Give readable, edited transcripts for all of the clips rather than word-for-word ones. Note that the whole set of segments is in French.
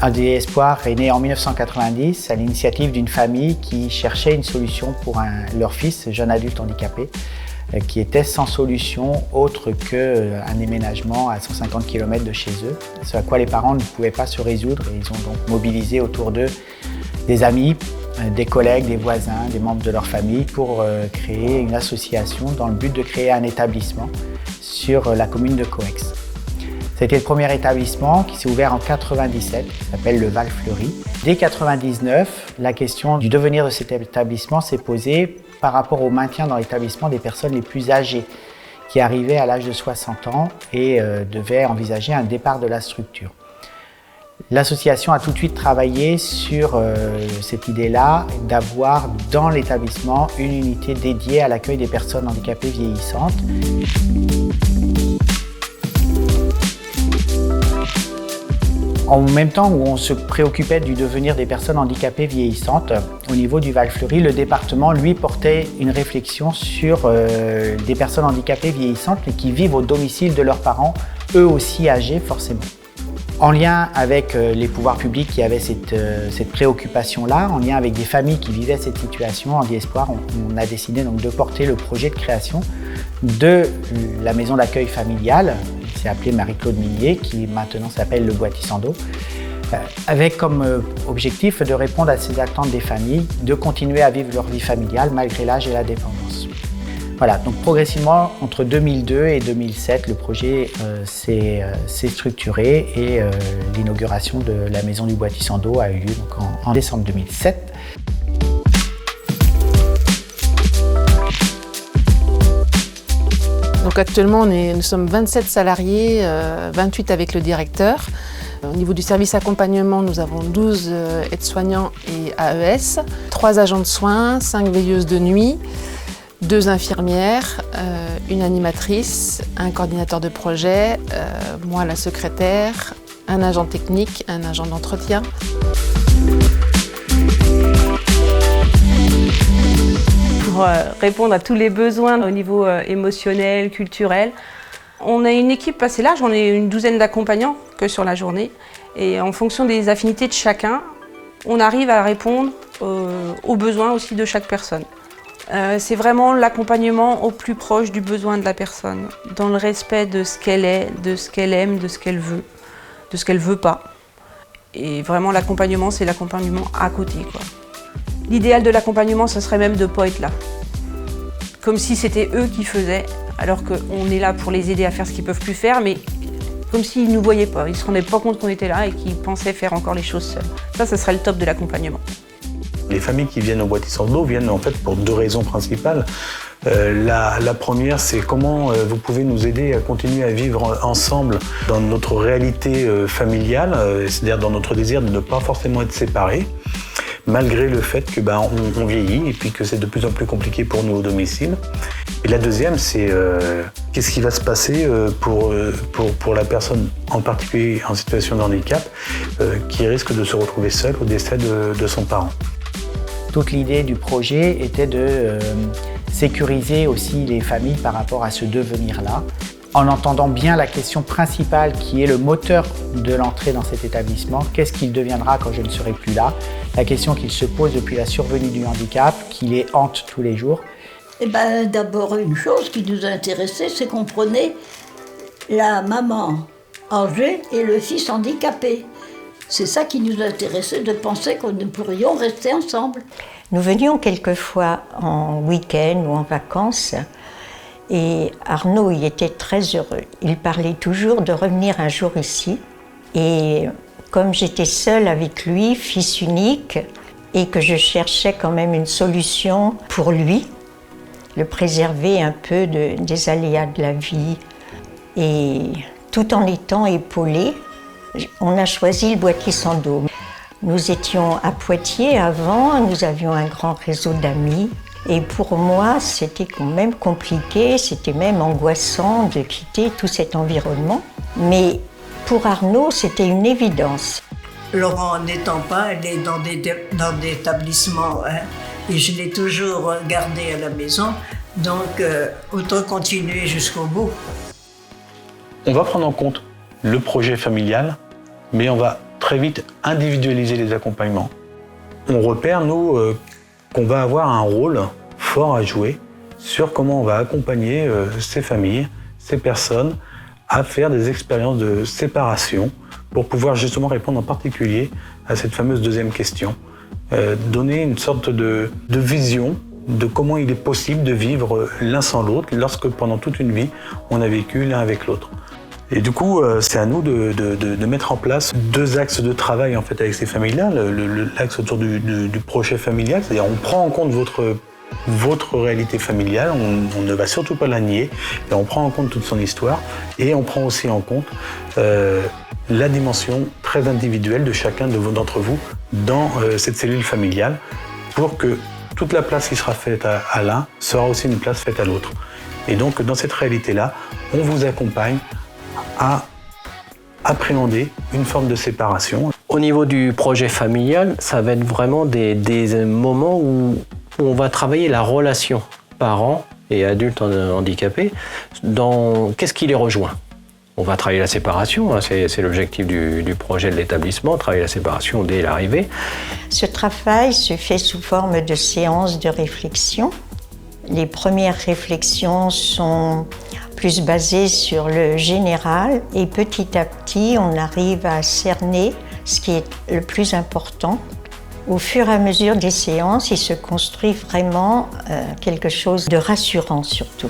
AD Espoir est né en 1990 à l'initiative d'une famille qui cherchait une solution pour leur fils, jeune adulte handicapé, qui était sans solution autre qu'un déménagement à 150 km de chez eux, ce à quoi les parents ne pouvaient pas se résoudre. Et ils ont donc mobilisé autour d'eux des amis, des collègues, des voisins, des membres de leur famille pour créer une association dans le but de créer un établissement sur la commune de Coex. C'était le premier établissement qui s'est ouvert en 1997, qui s'appelle le Val Fleury. Dès 1999, la question du devenir de cet établissement s'est posée par rapport au maintien dans l'établissement des personnes les plus âgées qui arrivaient à l'âge de 60 ans et devaient envisager un départ de la structure. L'association a tout de suite travaillé sur cette idée-là d'avoir dans l'établissement une unité dédiée à l'accueil des personnes handicapées vieillissantes. En même temps où on se préoccupait du devenir des personnes handicapées vieillissantes, au niveau du Val Fleury, le département, lui, portait une réflexion sur des personnes handicapées vieillissantes mais qui vivent au domicile de leurs parents, eux aussi âgés forcément. En lien avec les pouvoirs publics qui avaient cette préoccupation-là, en lien avec des familles qui vivaient cette situation, AD Espoir, on a décidé donc de porter le projet de création de la maison d'accueil familiale, qui s'est appelée Marie-Claude Minier, qui maintenant s'appelle le Bois-Tissando, avec comme objectif de répondre à ces attentes des familles, de continuer à vivre leur vie familiale malgré l'âge et la dépendance. Voilà, donc progressivement, entre 2002 et 2007, le projet s'est structuré et l'inauguration de la maison du Bois-Tissando a eu lieu donc, en décembre 2007. Donc actuellement, nous sommes 27 salariés, 28 avec le directeur. Au niveau du service accompagnement, nous avons 12 aides-soignants et AES, 3 agents de soins, 5 veilleuses de nuit, 2 infirmières, une animatrice, un coordinateur de projet, moi la secrétaire, un agent technique, un agent d'entretien. Pour répondre à tous les besoins au niveau émotionnel, culturel. On a une équipe assez large, on est une douzaine d'accompagnants que sur la journée. Et en fonction des affinités de chacun, on arrive à répondre aux besoins aussi de chaque personne. C'est vraiment l'accompagnement au plus proche du besoin de la personne, dans le respect de ce qu'elle est, de ce qu'elle aime, de ce qu'elle veut pas. Et vraiment l'accompagnement, c'est l'accompagnement à côté, quoi. L'idéal de l'accompagnement, ce serait même de ne pas être là. Comme si c'était eux qui faisaient, alors qu'on est là pour les aider à faire ce qu'ils ne peuvent plus faire, mais comme s'ils ne nous voyaient pas, ils ne se rendaient pas compte qu'on était là et qu'ils pensaient faire encore les choses seuls. Ça serait le top de l'accompagnement. Les familles qui viennent au Bois-Tissando viennent en fait pour 2 raisons principales. La première, c'est comment vous pouvez nous aider à continuer à vivre ensemble dans notre réalité familiale, c'est-à-dire dans notre désir de ne pas forcément être séparés, malgré le fait que on vieillit et puis que c'est de plus en plus compliqué pour nous au domicile. Et la deuxième, c'est qu'est-ce qui va se passer pour la personne, en particulier en situation de handicap, qui risque de se retrouver seule au décès de son parent. Toute l'idée du projet était de sécuriser aussi les familles par rapport à ce devenir-là, en entendant bien la question principale qui est le moteur de l'entrée dans cet établissement. Qu'est-ce qu'il deviendra quand je ne serai plus là? La question qu'il se pose depuis la survenue du handicap, qui les hante tous les jours. D'abord, une chose qui nous intéressait, c'est qu'on prenait la maman âgée et le fils handicapé. C'est ça qui nous intéressait, de penser que nous pourrions rester ensemble. Nous venions quelquefois en week-end ou en vacances et Arnaud y était très heureux. Il parlait toujours de revenir un jour ici. Et comme j'étais seule avec lui, fils unique, et que je cherchais quand même une solution pour lui, le préserver un peu des aléas de la vie, et tout en étant épaulé, on a choisi le Bois-Tissando. Nous étions à Poitiers avant, nous avions un grand réseau d'amis. Et pour moi, c'était quand même compliqué, c'était même angoissant de quitter tout cet environnement. Mais pour Arnaud, c'était une évidence. Laurent n'étant pas, elle est dans des établissements, et je l'ai toujours gardée à la maison, donc autant continuer jusqu'au bout. On va prendre en compte le projet familial, mais on va très vite individualiser les accompagnements. On repère, nous, qu'on va avoir un rôle fort à jouer sur comment on va accompagner ces familles, ces personnes, à faire des expériences de séparation pour pouvoir justement répondre en particulier à cette fameuse deuxième question. Donner une sorte de vision de comment il est possible de vivre l'un sans l'autre lorsque pendant toute une vie, on a vécu l'un avec l'autre. Et du coup, c'est à nous de mettre en place 2 axes de travail en fait, avec ces familles-là. L'axe autour du projet familial, c'est-à-dire on prend en compte votre réalité familiale, on ne va surtout pas la nier, et on prend en compte toute son histoire, et on prend aussi en compte la dimension très individuelle de chacun d'entre vous dans cette cellule familiale, pour que toute la place qui sera faite à l'un sera aussi une place faite à l'autre. Et donc, dans cette réalité-là, on vous accompagne à appréhender une forme de séparation. Au niveau du projet familial, ça va être vraiment des moments où on va travailler la relation parents et adultes handicapés dans qu'est-ce qui les rejoint. On va travailler la séparation, hein, c'est l'objectif du projet de l'établissement, travailler la séparation dès l'arrivée. Ce travail se fait sous forme de séances de réflexion. Les premières réflexions sont plus basées sur le général et petit à petit, on arrive à cerner ce qui est le plus important. Au fur et à mesure des séances, il se construit vraiment quelque chose de rassurant surtout.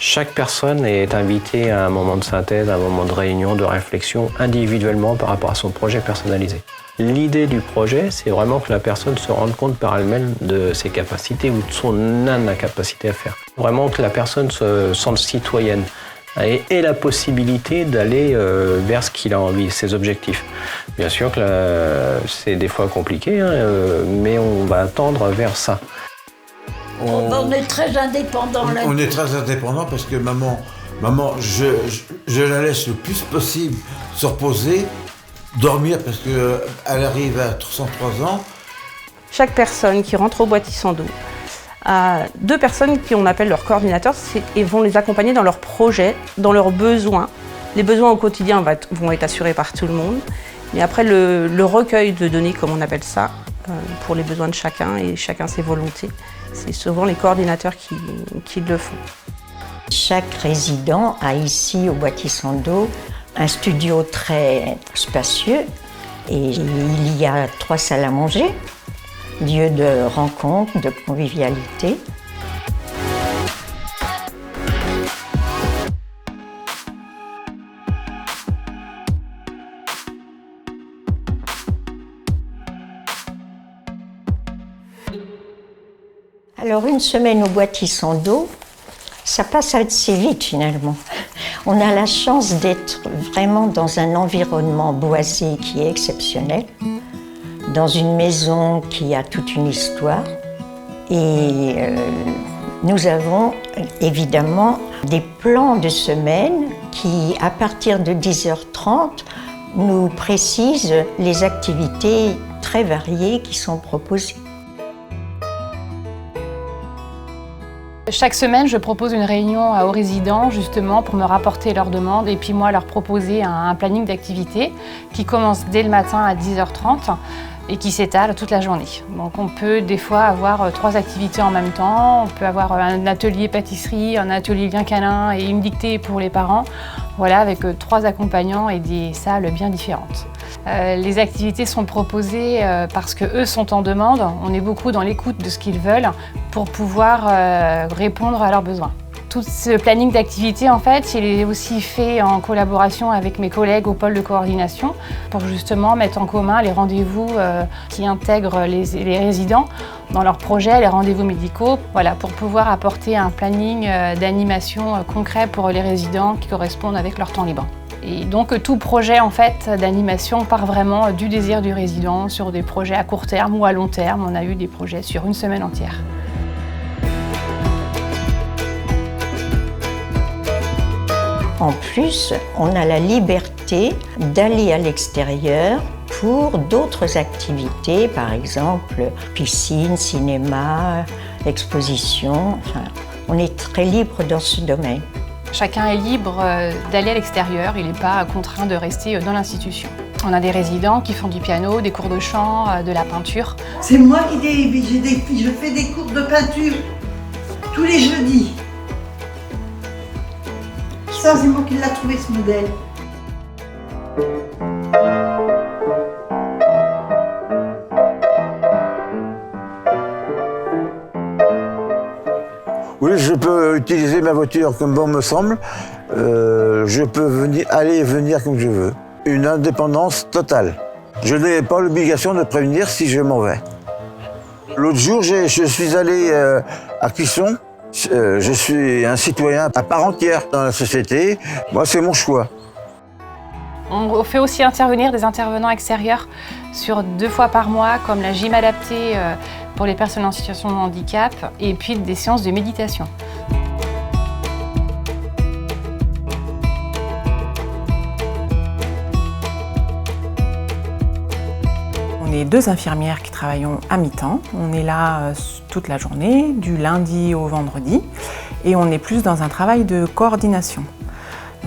Chaque personne est invitée à un moment de synthèse, à un moment de réunion, de réflexion individuellement par rapport à son projet personnalisé. L'idée du projet, c'est vraiment que la personne se rende compte par elle-même de ses capacités ou de son incapacité à faire. Vraiment que la personne se sente citoyenne et ait la possibilité d'aller vers ce qu'il a envie, ses objectifs. Bien sûr que c'est des fois compliqué, hein, mais on va tendre vers ça. On est très indépendant là. On est très indépendant parce que maman, je la laisse le plus possible se reposer, dormir parce qu'elle arrive à 103 ans. Chaque personne qui rentre au Boîtier sans dos a 2 personnes qui on appelle leurs coordinateurs et vont les accompagner dans leurs projets, dans leurs besoins. Les besoins au quotidien vont être assurés par tout le monde. Mais après, le recueil de données, comme on appelle ça, pour les besoins de chacun et chacun ses volontés, c'est souvent les coordinateurs qui le font. Chaque résident a ici au Boîtier sans dos un studio très spacieux et il y a 3 salles à manger, lieu de rencontre, de convivialité. Alors une semaine au Boîtier sans dos, ça passe assez vite finalement. On a la chance d'être vraiment dans un environnement boisé qui est exceptionnel, dans une maison qui a toute une histoire. Et nous avons évidemment des plans de semaine qui, à partir de 10h30, nous précisent les activités très variées qui sont proposées. Chaque semaine, je propose une réunion aux résidents justement pour me rapporter leurs demandes et puis moi leur proposer un planning d'activités qui commence dès le matin à 10h30 et qui s'étale toute la journée. Donc on peut des fois avoir 3 activités en même temps, on peut avoir un atelier pâtisserie, un atelier lien câlin et une dictée pour les parents, voilà, avec 3 accompagnants et des salles bien différentes. Les activités sont proposées parce qu'eux sont en demande. On est beaucoup dans l'écoute de ce qu'ils veulent pour pouvoir répondre à leurs besoins. Tout ce planning d'activités, en fait, il est aussi fait en collaboration avec mes collègues au pôle de coordination pour justement mettre en commun les rendez-vous qui intègrent les résidents dans leurs projets, les rendez-vous médicaux, voilà, pour pouvoir apporter un planning d'animation concret pour les résidents qui correspondent avec leur temps libre. Et donc tout projet en fait d'animation part vraiment du désir du résident sur des projets à court terme ou à long terme. On a eu des projets sur une semaine entière. En plus, on a la liberté d'aller à l'extérieur pour d'autres activités, par exemple piscine, cinéma, exposition. Enfin, on est très libre dans ce domaine. Chacun est libre d'aller à l'extérieur, il n'est pas contraint de rester dans l'institution. On a des résidents qui font du piano, des cours de chant, de la peinture. C'est moi qui je fais des cours de peinture tous les jeudis. Ça, c'est moi qui l'ai trouvé, ce modèle. Oui, je peux utiliser ma voiture comme bon me semble. Je peux aller et venir comme je veux. Une indépendance totale. Je n'ai pas l'obligation de prévenir si je m'en vais. L'autre jour, je suis allé à Clisson. Je suis un citoyen à part entière dans la société. Moi, c'est mon choix. On fait aussi intervenir des intervenants extérieurs sur 2 fois par mois, comme la gym adaptée pour les personnes en situation de handicap, et puis des séances de méditation. On est 2 infirmières qui travaillons à mi-temps. On est là toute la journée, du lundi au vendredi, et on est plus dans un travail de coordination.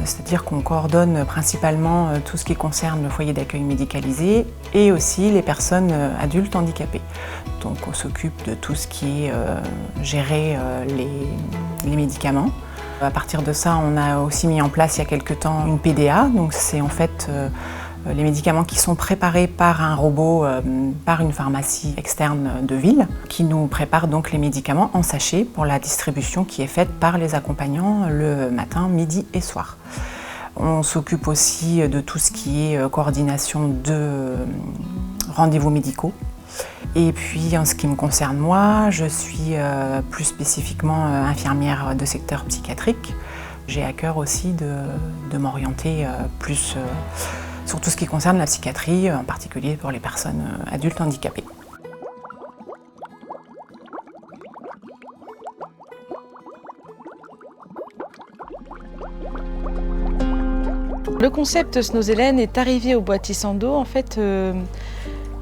C'est-à-dire qu'on coordonne principalement tout ce qui concerne le foyer d'accueil médicalisé et aussi les personnes adultes handicapées. Donc on s'occupe de tout ce qui est gérer les médicaments. À partir de ça, on a aussi mis en place il y a quelque temps une PDA. Donc c'est en fait les médicaments qui sont préparés par un robot, par une pharmacie externe de ville, qui nous prépare donc les médicaments en sachet pour la distribution qui est faite par les accompagnants le matin, midi et soir. On s'occupe aussi de tout ce qui est coordination de rendez-vous médicaux. Et puis en ce qui me concerne moi, je suis plus spécifiquement infirmière de secteur psychiatrique. J'ai à cœur aussi de m'orienter plus sur tout ce qui concerne la psychiatrie, en particulier pour les personnes adultes handicapées. Le concept Snows-Hélène est arrivé au Bois Tissando en fait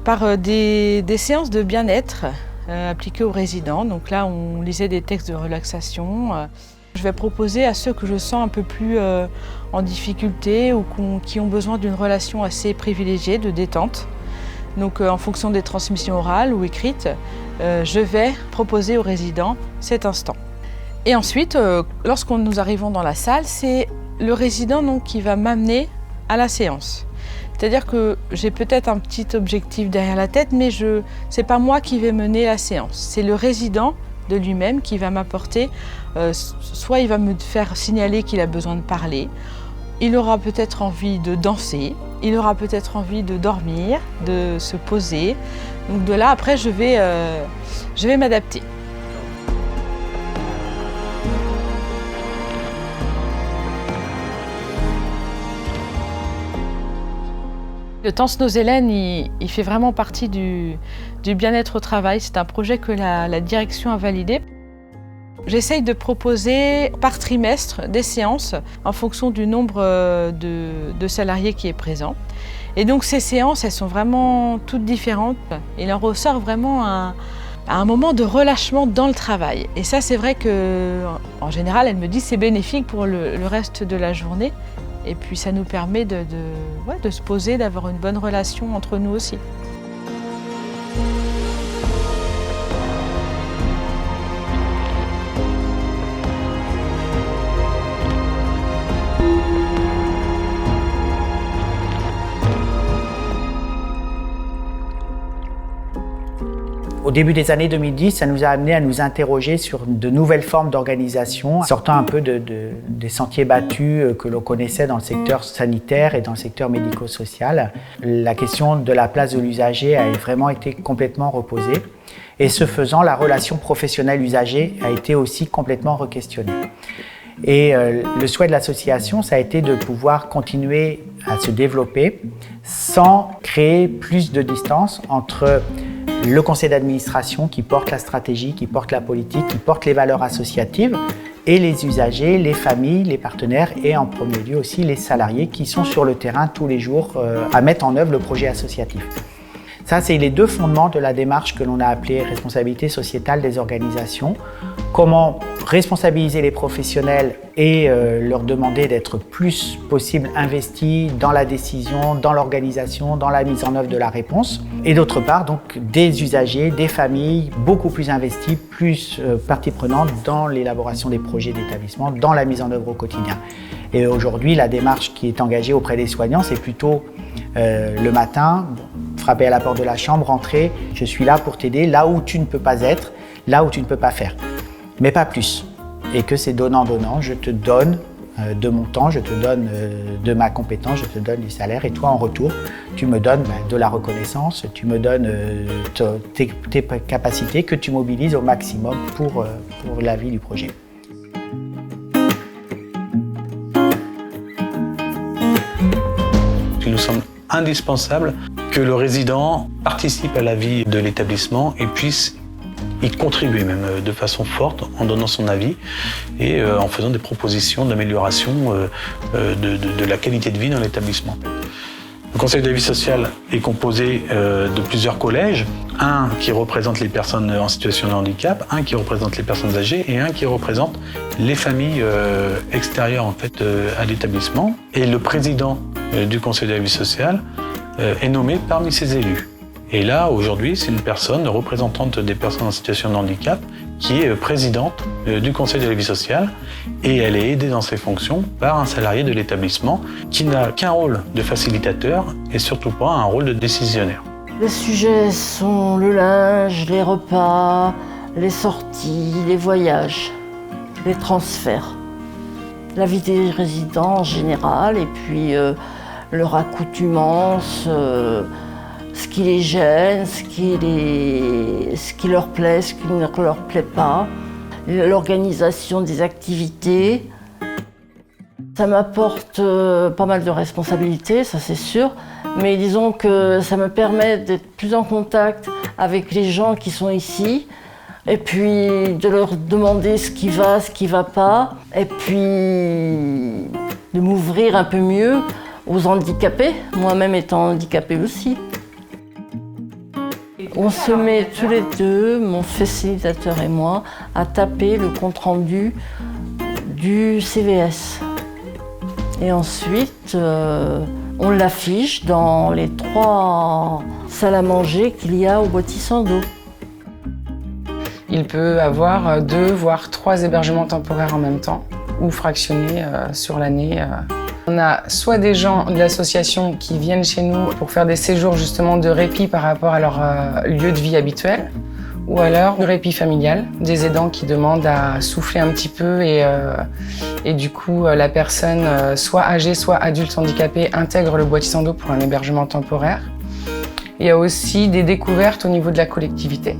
par des séances de bien-être appliquées aux résidents. Donc là, on lisait des textes de relaxation. Je vais proposer à ceux que je sens un peu plus en difficulté ou qui ont besoin d'une relation assez privilégiée, de détente. Donc en fonction des transmissions orales ou écrites, je vais proposer aux résidents cet instant. Et ensuite, lorsque nous arrivons dans la salle, c'est le résident donc, qui va m'amener à la séance. C'est-à-dire que j'ai peut-être un petit objectif derrière la tête, mais ce n'est pas moi qui vais mener la séance. C'est le résident de lui-même qui va m'apporter, soit il va me faire signaler qu'il a besoin de parler, il aura peut-être envie de danser, il aura peut-être envie de dormir, de se poser. Donc de là, après, je vais m'adapter. Le temps Snows-Hélène, il fait vraiment partie du bien-être au travail. C'est un projet que la direction a validé. J'essaye de proposer par trimestre des séances en fonction du nombre de salariés qui est présent. Et donc ces séances, elles sont vraiment toutes différentes. Il en ressort vraiment un moment de relâchement dans le travail. Et ça, c'est vrai qu'en général, elle me dit que c'est bénéfique pour le reste de la journée. Et puis ça nous permet de se poser, d'avoir une bonne relation entre nous aussi. Au début des années 2010, ça nous a amené à nous interroger sur de nouvelles formes d'organisation, sortant un peu des sentiers battus que l'on connaissait dans le secteur sanitaire et dans le secteur médico-social. La question de la place de l'usager a vraiment été complètement reposée. Et ce faisant, la relation professionnelle-usager a été aussi complètement requestionnée. Et le souhait de l'association, ça a été de pouvoir continuer à se développer sans créer plus de distance entre le conseil d'administration qui porte la stratégie, qui porte la politique, qui porte les valeurs associatives, et les usagers, les familles, les partenaires et en premier lieu aussi les salariés qui sont sur le terrain tous les jours à mettre en œuvre le projet associatif. Ça, c'est les deux fondements de la démarche que l'on a appelée responsabilité sociétale des organisations. Comment responsabiliser les professionnels et leur demander d'être plus possible investis dans la décision, dans l'organisation, dans la mise en œuvre de la réponse. Et d'autre part, donc, des usagers, des familles beaucoup plus investis, plus partie prenante dans l'élaboration des projets d'établissement, dans la mise en œuvre au quotidien. Et aujourd'hui, la démarche qui est engagée auprès des soignants, c'est plutôt le matin, frapper à la porte de la chambre, rentrer, je suis là pour t'aider, là où tu ne peux pas être, là où tu ne peux pas faire. Mais pas plus. Et que c'est donnant-donnant, je te donne de mon temps, je te donne de ma compétence, je te donne du salaire, et toi en retour, tu me donnes de la reconnaissance, tu me donnes tes capacités que tu mobilises au maximum pour la vie du projet. Il nous semble indispensable que le résident participe à la vie de l'établissement et puisse y contribuer même de façon forte en donnant son avis et en faisant des propositions d'amélioration de la qualité de vie dans l'établissement. Le Conseil de la vie sociale est composé de plusieurs collèges, un qui représente les personnes en situation de handicap, un qui représente les personnes âgées et un qui représente les familles extérieures en fait, à l'établissement. Et le président du Conseil de la vie sociale est nommé parmi ses élus. Et là, aujourd'hui, c'est une personne représentante des personnes en situation de handicap qui est présidente du Conseil de la vie sociale et elle est aidée dans ses fonctions par un salarié de l'établissement qui n'a qu'un rôle de facilitateur et surtout pas un rôle de décisionnaire. Les sujets sont le linge, les repas, les sorties, les voyages, les transferts, la vie des résidents en général et puis leur accoutumance, ce qui les gêne, ce qui leur plaît, ce qui ne leur plaît pas, l'organisation des activités. Ça m'apporte pas mal de responsabilités, ça c'est sûr, mais disons que ça me permet d'être plus en contact avec les gens qui sont ici, et puis de leur demander ce qui va pas, et puis de m'ouvrir un peu mieux aux handicapés, moi-même étant handicapée aussi. On se met tous les deux, mon facilitateur et moi, à taper le compte-rendu du CVS. Et ensuite, on l'affiche dans les 3 salles à manger qu'il y a au Boitis-en-d'Eau. Il peut avoir 2 voire 3 hébergements temporaires en même temps ou fractionnés sur l'année. On a soit des gens de l'association qui viennent chez nous pour faire des séjours justement de répit par rapport à leur lieu de vie habituel, ou alors du répit familial, des aidants qui demandent à souffler un petit peu et du coup la personne soit âgée, soit adulte handicapé intègre le Boitis-en-d'Eau pour un hébergement temporaire. Il y a aussi des découvertes au niveau de la collectivité.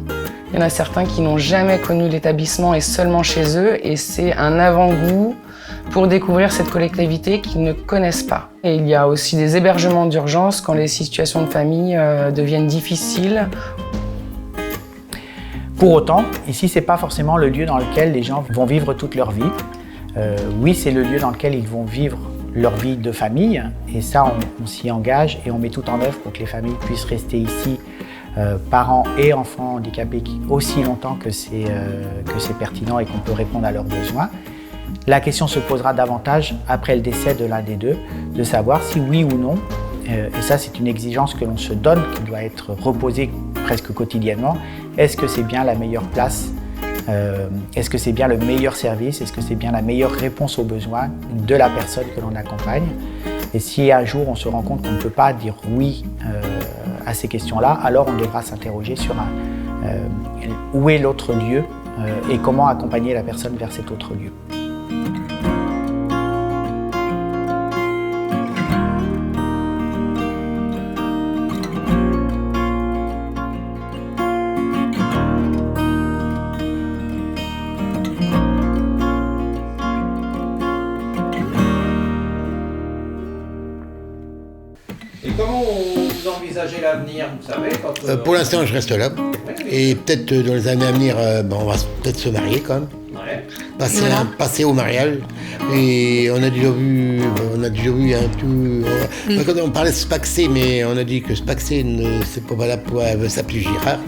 Il y en a certains qui n'ont jamais connu l'établissement et seulement chez eux, et c'est un avant-goût pour découvrir cette collectivité qu'ils ne connaissent pas. Et il y a aussi des hébergements d'urgence quand les situations de famille deviennent difficiles. Pour autant, ici, ce n'est pas forcément le lieu dans lequel les gens vont vivre toute leur vie. Oui, c'est le lieu dans lequel ils vont vivre leur vie de famille, et ça, on s'y engage et on met tout en œuvre pour que les familles puissent rester ici, parents et enfants handicapés, aussi longtemps que c'est pertinent et qu'on peut répondre à leurs besoins. La question se posera davantage après le décès de l'un des deux, de savoir si oui ou non, et ça c'est une exigence que l'on se donne, qui doit être reposée presque quotidiennement, est-ce que c'est bien la meilleure place, est-ce que c'est bien le meilleur service, est-ce que c'est bien la meilleure réponse aux besoins de la personne que l'on accompagne. Et si un jour on se rend compte qu'on ne peut pas dire oui à ces questions-là, alors on devra s'interroger sur où est l'autre lieu et comment accompagner la personne vers cet autre lieu. Et comment vous envisagez l'avenir, vous savez quand, Pour l'instant, je reste là. Et peut-être dans les années à venir, on va peut-être se marier quand même. passer au mariage. Et on a déjà vu un tout. Quand on parlait de spaxer, mais on a dit que spaxer, c'est pas valable pour s'appeler Girard.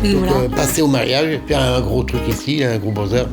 Donc passer au mariage, faire un gros truc ici, un gros bazar.